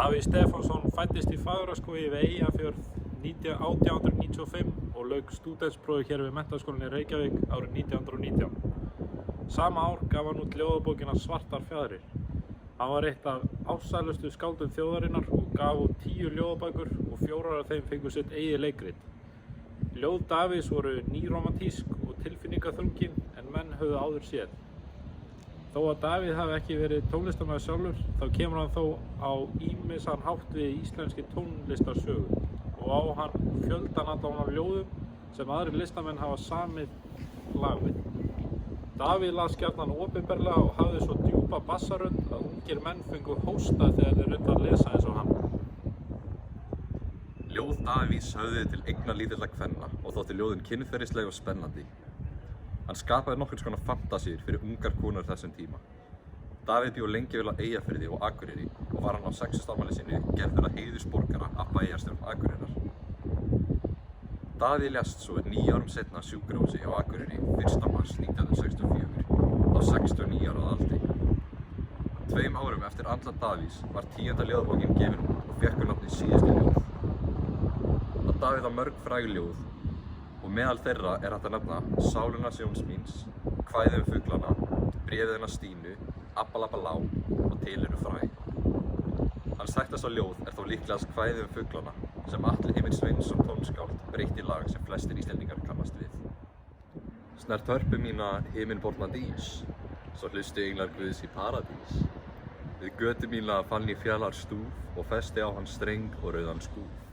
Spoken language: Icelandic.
Davíð Stefánsson fæddist í Fagraskógi við Eyjafjörð 1895 og lauk stúdentsprófi hér við Menntaskólann í Reykjavík árið 1919. Sama ár gaf hann út ljóðabókina Svartar fjaðrir. Hann var eitt af ástsælustu skáldum þjóðarinnar og gaf út 10 ljóðabækur og 4 af þeim fengu sitt eigið leikrit. Ljóð Davíðs voru nýromantísk og tilfinningaþrungin en menn höfðu áður séð. Þó að Davíð hafi ekki verið tónlistarmaður sjálfur, þá kemur hann þó á ýmisan hátt við íslenski tónlistarsögu og á hann fjöldan allan af ljóðum sem aðrir listamenn hafa samið lag við. Davíð las gjarnan opinberlega og hafði svo djúpa bassarödd að ungir menn fengu hósta þegar þeir reyndu að lesa eins og hann. Ljóð Davíðs höfðu til eignalítilla kvenna og þótti ljóðin kynferðisleg og spennandi. Hann skapaði nokkurs konar fantasíur fyrir ungar konur þessum tíma. Davíð bjó lengi vel á Eyjafirði og Akureyri og var hann á 60. afmæli sínu gerður að heiðursborgara af bæjarstjórn Akureyrar. Davíð lést svo 9 árum seinna á sjúkrahúsi á Akureyri 1. mars 1964 á 69 ára aldri. 2 árum eftir andlát Davíðs var 10. ljóðabókin gefin út og fékk hún nafnið Síðustu ljóð. Davíð á mörg fræg ljóð og meðal þeirra er hægt að nefna Sálina sjóns míns, Kvæði fuglana, Bréfið hennar Stínu, Abba labba lá og Til eru fræ. Hans þekktasta ljóð er þó líklegast Kvæði fuglana sem Atli Heimir Sveinsson tónskáld breytti í lag sem flestir Íslendingar kannast við. Snert hörpu mína himinborna dís, svo hlustu englar Guðs í paradís. Við götu mína fann ég fjalar stúf og festi á hann streng og rauðan skúf.